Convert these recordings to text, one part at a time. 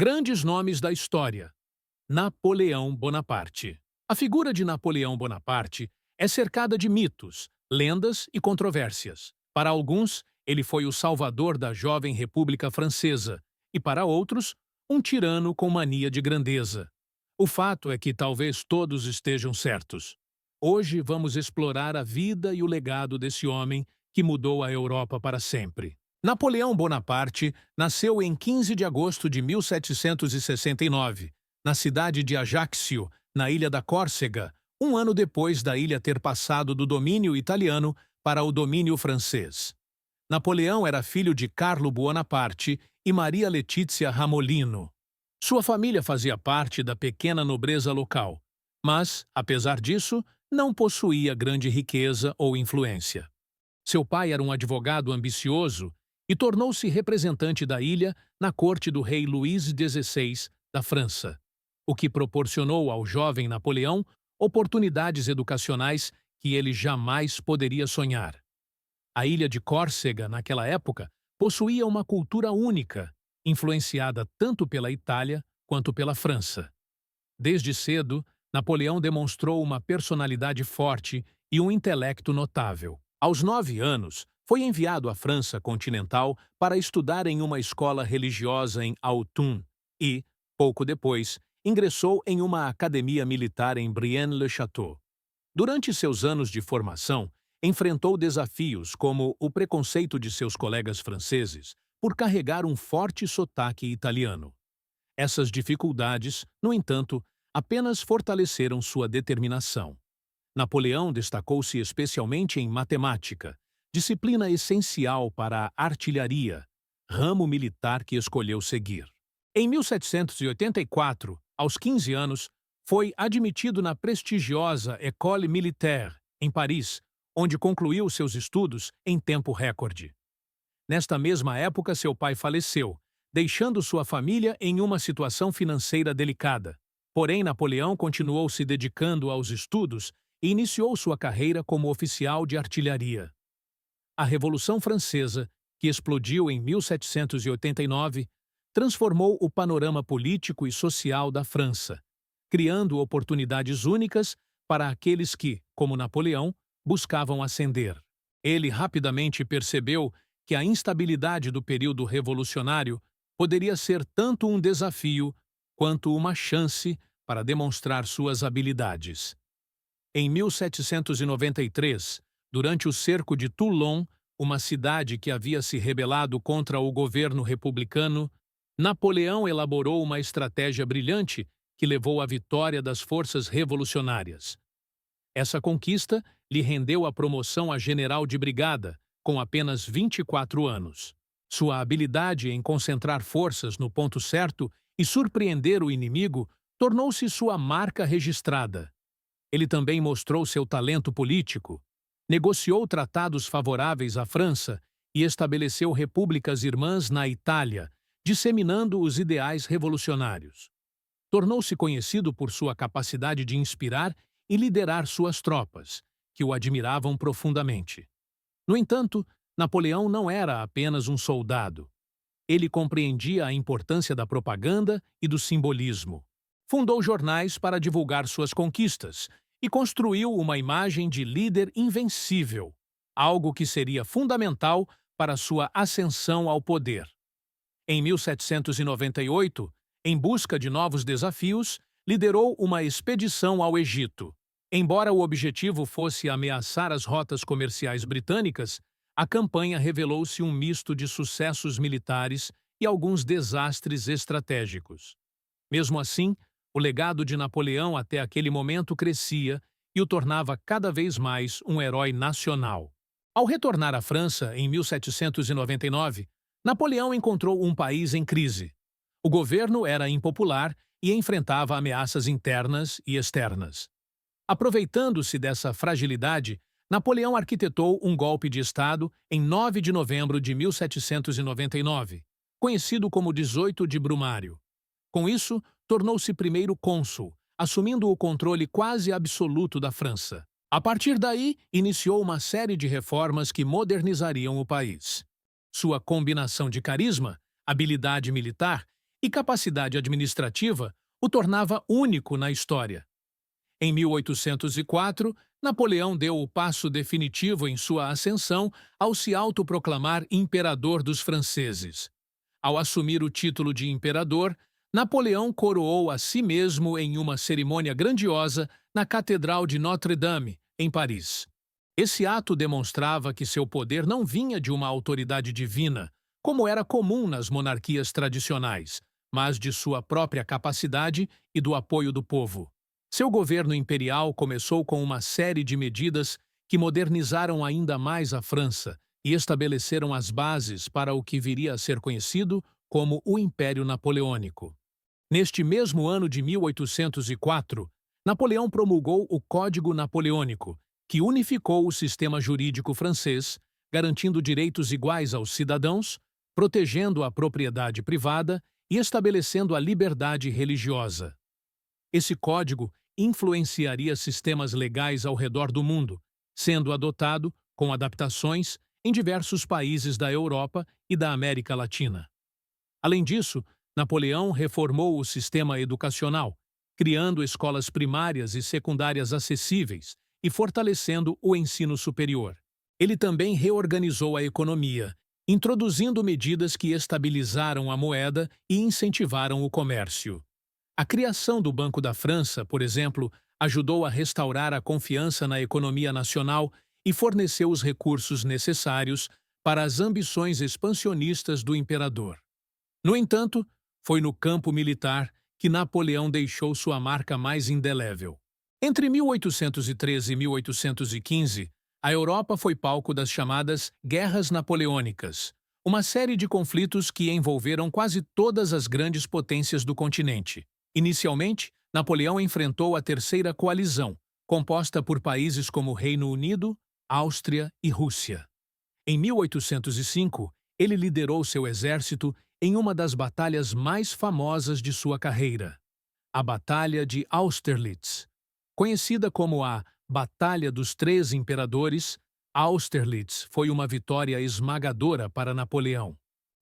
Grandes nomes da história. Napoleão Bonaparte. A figura de Napoleão Bonaparte é cercada de mitos, lendas e controvérsias. Para alguns, ele foi o salvador da jovem República Francesa e, para outros, um tirano com mania de grandeza. O fato é que talvez todos estejam certos. Hoje vamos explorar a vida e o legado desse homem que mudou a Europa para sempre. Napoleão Bonaparte nasceu em 15 de agosto de 1769, na cidade de Ajaccio, na ilha da Córcega, um ano depois da ilha ter passado do domínio italiano para o domínio francês. Napoleão era filho de Carlo Buonaparte e Maria Letizia Ramolino. Sua família fazia parte da pequena nobreza local, mas, apesar disso, não possuía grande riqueza ou influência. Seu pai era um advogado ambicioso e tornou-se representante da ilha na corte do rei Luís XVI da França, o que proporcionou ao jovem Napoleão oportunidades educacionais que ele jamais poderia sonhar. A ilha de Córcega, naquela época, possuía uma cultura única, influenciada tanto pela Itália quanto pela França. Desde cedo, Napoleão demonstrou uma personalidade forte e um intelecto notável. Aos 9 anos, foi enviado à França continental para estudar em uma escola religiosa em Autun e, pouco depois, ingressou em uma academia militar em Brienne-le-Château. Durante seus anos de formação, enfrentou desafios como o preconceito de seus colegas franceses por carregar um forte sotaque italiano. Essas dificuldades, no entanto, apenas fortaleceram sua determinação. Napoleão destacou-se especialmente em matemática, disciplina essencial para a artilharia, ramo militar que escolheu seguir. Em 1784, aos 15 anos, foi admitido na prestigiosa École Militaire, em Paris, onde concluiu seus estudos em tempo recorde. Nesta mesma época, seu pai faleceu, deixando sua família em uma situação financeira delicada. Porém, Napoleão continuou se dedicando aos estudos e iniciou sua carreira como oficial de artilharia. A Revolução Francesa, que explodiu em 1789, transformou o panorama político e social da França, criando oportunidades únicas para aqueles que, como Napoleão, buscavam ascender. Ele rapidamente percebeu que a instabilidade do período revolucionário poderia ser tanto um desafio quanto uma chance para demonstrar suas habilidades. Em 1793, durante o cerco de Toulon, uma cidade que havia se rebelado contra o governo republicano, Napoleão elaborou uma estratégia brilhante que levou à vitória das forças revolucionárias. Essa conquista lhe rendeu a promoção a general de brigada, com apenas 24 anos. Sua habilidade em concentrar forças no ponto certo e surpreender o inimigo tornou-se sua marca registrada. Ele também mostrou seu talento político, negociou tratados favoráveis à França e estabeleceu repúblicas irmãs na Itália, disseminando os ideais revolucionários. Tornou-se conhecido por sua capacidade de inspirar e liderar suas tropas, que o admiravam profundamente. No entanto, Napoleão não era apenas um soldado. Ele compreendia a importância da propaganda e do simbolismo. Fundou jornais para divulgar suas conquistas e construiu uma imagem de líder invencível, algo que seria fundamental para sua ascensão ao poder. Em 1798, em busca de novos desafios, liderou uma expedição ao Egito. Embora o objetivo fosse ameaçar as rotas comerciais britânicas, a campanha revelou-se um misto de sucessos militares e alguns desastres estratégicos. Mesmo assim, o legado de Napoleão até aquele momento crescia e o tornava cada vez mais um herói nacional. Ao retornar à França, em 1799, Napoleão encontrou um país em crise. O governo era impopular e enfrentava ameaças internas e externas. Aproveitando-se dessa fragilidade, Napoleão arquitetou um golpe de Estado em 9 de novembro de 1799, conhecido como 18 de Brumário. Com isso, tornou-se primeiro cônsul, assumindo o controle quase absoluto da França. A partir daí, iniciou uma série de reformas que modernizariam o país. Sua combinação de carisma, habilidade militar e capacidade administrativa o tornava único na história. Em 1804, Napoleão deu o passo definitivo em sua ascensão ao se autoproclamar imperador dos franceses. Ao assumir o título de imperador, Napoleão coroou a si mesmo em uma cerimônia grandiosa na Catedral de Notre-Dame, em Paris. Esse ato demonstrava que seu poder não vinha de uma autoridade divina, como era comum nas monarquias tradicionais, mas de sua própria capacidade e do apoio do povo. Seu governo imperial começou com uma série de medidas que modernizaram ainda mais a França e estabeleceram as bases para o que viria a ser conhecido como o Império Napoleônico. Neste mesmo ano de 1804, Napoleão promulgou o Código Napoleônico, que unificou o sistema jurídico francês, garantindo direitos iguais aos cidadãos, protegendo a propriedade privada e estabelecendo a liberdade religiosa. Esse código influenciaria sistemas legais ao redor do mundo, sendo adotado, com adaptações, em diversos países da Europa e da América Latina. Além disso, Napoleão reformou o sistema educacional, criando escolas primárias e secundárias acessíveis e fortalecendo o ensino superior. Ele também reorganizou a economia, introduzindo medidas que estabilizaram a moeda e incentivaram o comércio. A criação do Banco da França, por exemplo, ajudou a restaurar a confiança na economia nacional e forneceu os recursos necessários para as ambições expansionistas do imperador. No entanto, foi no campo militar que Napoleão deixou sua marca mais indelével. Entre 1813 e 1815, a Europa foi palco das chamadas Guerras Napoleônicas, uma série de conflitos que envolveram quase todas as grandes potências do continente. Inicialmente, Napoleão enfrentou a Terceira Coalizão, composta por países como Reino Unido, Áustria e Rússia. Em 1805, ele liderou seu exército em uma das batalhas mais famosas de sua carreira, a Batalha de Austerlitz. Conhecida como a Batalha dos Três Imperadores, Austerlitz foi uma vitória esmagadora para Napoleão.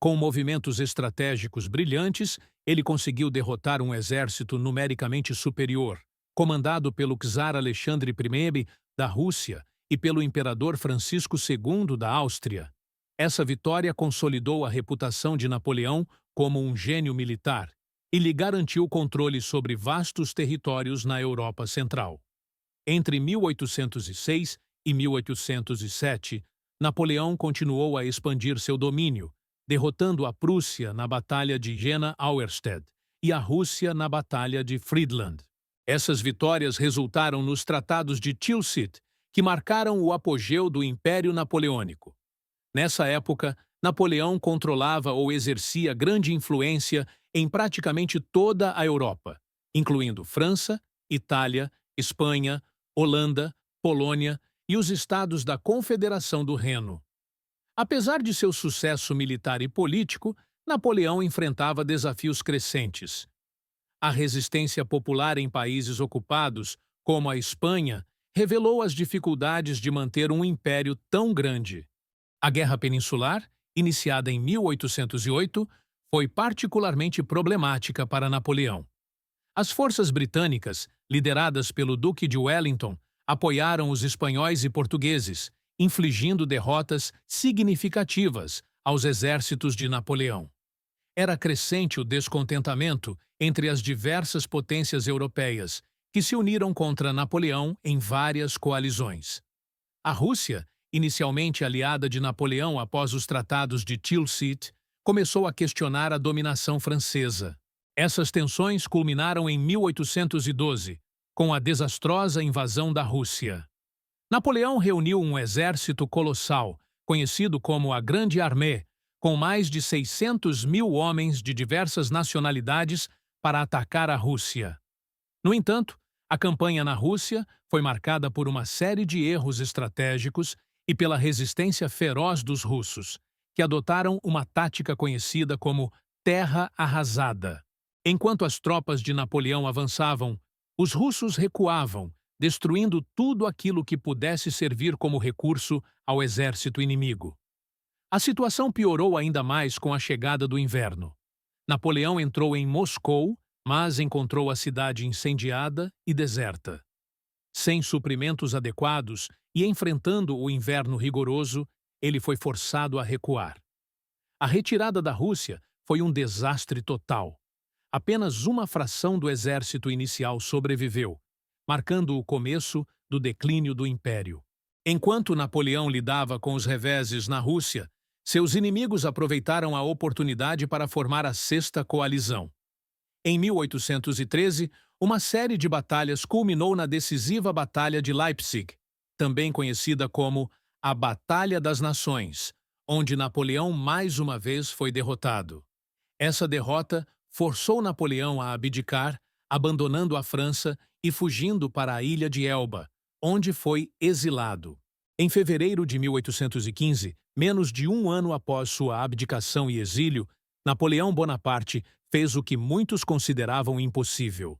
Com movimentos estratégicos brilhantes, ele conseguiu derrotar um exército numericamente superior, comandado pelo czar Alexandre I da Rússia e pelo imperador Francisco II da Áustria. Essa vitória consolidou a reputação de Napoleão como um gênio militar e lhe garantiu controle sobre vastos territórios na Europa Central. Entre 1806 e 1807, Napoleão continuou a expandir seu domínio, derrotando a Prússia na Batalha de Jena-Auerstedt e a Rússia na Batalha de Friedland. Essas vitórias resultaram nos Tratados de Tilsit, que marcaram o apogeu do Império Napoleônico. Nessa época, Napoleão controlava ou exercia grande influência em praticamente toda a Europa, incluindo França, Itália, Espanha, Holanda, Polônia e os estados da Confederação do Reno. Apesar de seu sucesso militar e político, Napoleão enfrentava desafios crescentes. A resistência popular em países ocupados, como a Espanha, revelou as dificuldades de manter um império tão grande. A Guerra Peninsular, iniciada em 1808, foi particularmente problemática para Napoleão. As forças britânicas, lideradas pelo Duque de Wellington, apoiaram os espanhóis e portugueses, infligindo derrotas significativas aos exércitos de Napoleão. Era crescente o descontentamento entre as diversas potências europeias, que se uniram contra Napoleão em várias coalizões. A Rússia, inicialmente aliada de Napoleão após os tratados de Tilsit, começou a questionar a dominação francesa. Essas tensões culminaram em 1812, com a desastrosa invasão da Rússia. Napoleão reuniu um exército colossal, conhecido como a Grande Armée, com mais de 600.000 homens de diversas nacionalidades para atacar a Rússia. No entanto, a campanha na Rússia foi marcada por uma série de erros estratégicos e pela resistência feroz dos russos, que adotaram uma tática conhecida como terra arrasada. Enquanto as tropas de Napoleão avançavam, os russos recuavam, destruindo tudo aquilo que pudesse servir como recurso ao exército inimigo. A situação piorou ainda mais com a chegada do inverno. Napoleão entrou em Moscou, mas encontrou a cidade incendiada e deserta. Sem suprimentos adequados e enfrentando o inverno rigoroso, ele foi forçado a recuar. A retirada da Rússia foi um desastre total. Apenas uma fração do exército inicial sobreviveu, marcando o começo do declínio do império. Enquanto Napoleão lidava com os reveses na Rússia, seus inimigos aproveitaram a oportunidade para formar a Sexta Coalizão. Em 1813, uma série de batalhas culminou na decisiva Batalha de Leipzig, também conhecida como a Batalha das Nações, onde Napoleão mais uma vez foi derrotado. Essa derrota forçou Napoleão a abdicar, abandonando a França e fugindo para a ilha de Elba, onde foi exilado. Em fevereiro de 1815, menos de um ano após sua abdicação e exílio, Napoleão Bonaparte fez o que muitos consideravam impossível.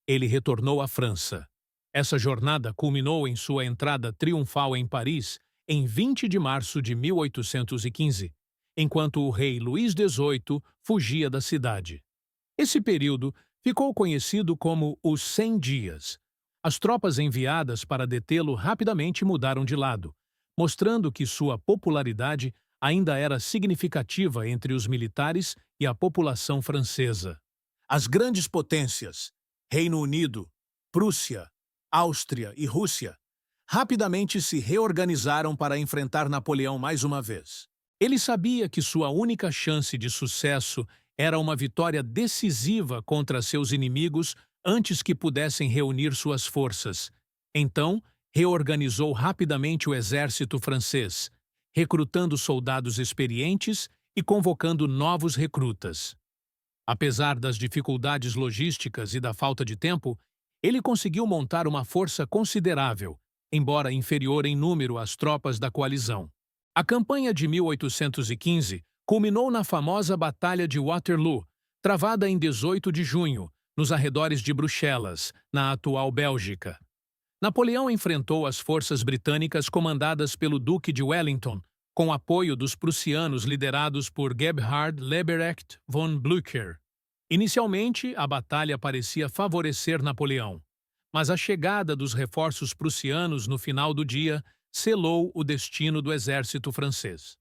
Ele retornou à França. Essa jornada culminou em sua entrada triunfal em Paris em 20 de março de 1815, enquanto o rei Luís XVIII fugia da cidade. Esse período ficou conhecido como os 100 Dias. As tropas enviadas para detê-lo rapidamente mudaram de lado, mostrando que sua popularidade ainda era significativa entre os militares e a população francesa. As grandes potências, Reino Unido, Prússia, Áustria e Rússia, rapidamente se reorganizaram para enfrentar Napoleão mais uma vez. Ele sabia que sua única chance de sucesso era uma vitória decisiva contra seus inimigos antes que pudessem reunir suas forças. Então, reorganizou rapidamente o exército francês, recrutando soldados experientes e convocando novos recrutas. Apesar das dificuldades logísticas e da falta de tempo, ele conseguiu montar uma força considerável, embora inferior em número às tropas da coalizão. A campanha de 1815 culminou na famosa Batalha de Waterloo, travada em 18 de junho, nos arredores de Bruxelas, na atual Bélgica. Napoleão enfrentou as forças britânicas comandadas pelo Duque de Wellington, com apoio dos prussianos liderados por Gebhard Leberecht von Blücher. Inicialmente, a batalha parecia favorecer Napoleão, mas a chegada dos reforços prussianos no final do dia selou o destino do exército francês.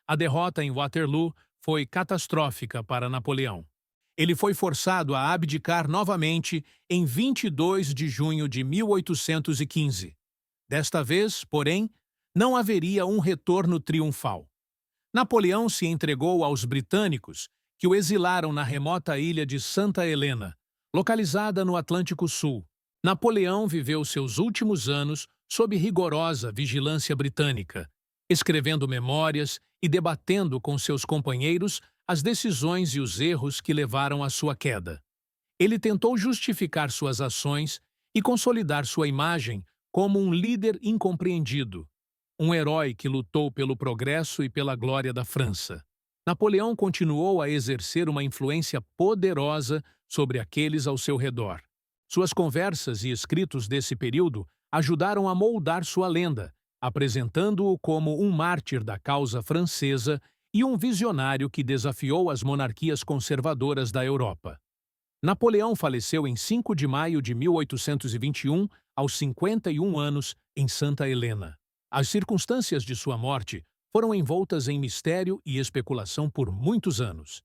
A derrota em Waterloo foi catastrófica para Napoleão. Ele foi forçado a abdicar novamente em 22 de junho de 1815. Desta vez, porém, não haveria um retorno triunfal. Napoleão se entregou aos britânicos, que o exilaram na remota ilha de Santa Helena, localizada no Atlântico Sul. Napoleão viveu seus últimos anos sob rigorosa vigilância britânica, escrevendo memórias e debatendo com seus companheiros as decisões e os erros que levaram à sua queda. Ele tentou justificar suas ações e consolidar sua imagem como um líder incompreendido, um herói que lutou pelo progresso e pela glória da França. Napoleão continuou a exercer uma influência poderosa sobre aqueles ao seu redor. Suas conversas e escritos desse período ajudaram a moldar sua lenda, apresentando-o como um mártir da causa francesa e um visionário que desafiou as monarquias conservadoras da Europa. Napoleão faleceu em 5 de maio de 1821, aos 51 anos, em Santa Helena. As circunstâncias de sua morte foram envoltas em mistério e especulação por muitos anos.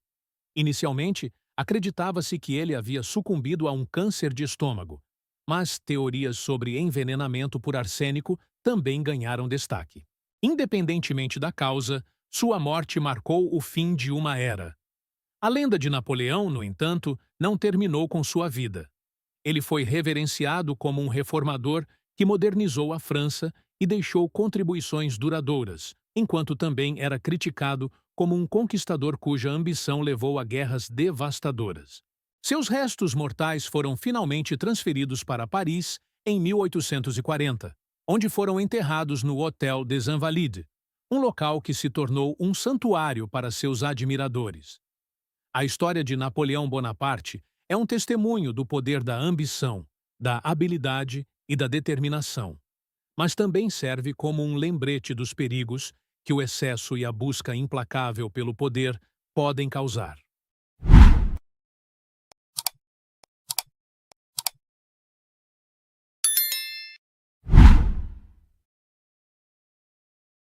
Inicialmente, acreditava-se que ele havia sucumbido a um câncer de estômago, mas teorias sobre envenenamento por arsênico também ganharam destaque. Independentemente da causa, sua morte marcou o fim de uma era. A lenda de Napoleão, no entanto, não terminou com sua vida. Ele foi reverenciado como um reformador que modernizou a França e deixou contribuições duradouras, enquanto também era criticado como um conquistador cuja ambição levou a guerras devastadoras. Seus restos mortais foram finalmente transferidos para Paris em 1840, onde foram enterrados no Hôtel des Invalides, um local que se tornou um santuário para seus admiradores. A história de Napoleão Bonaparte é um testemunho do poder da ambição, da habilidade e da determinação, mas também serve como um lembrete dos perigos que o excesso e a busca implacável pelo poder podem causar.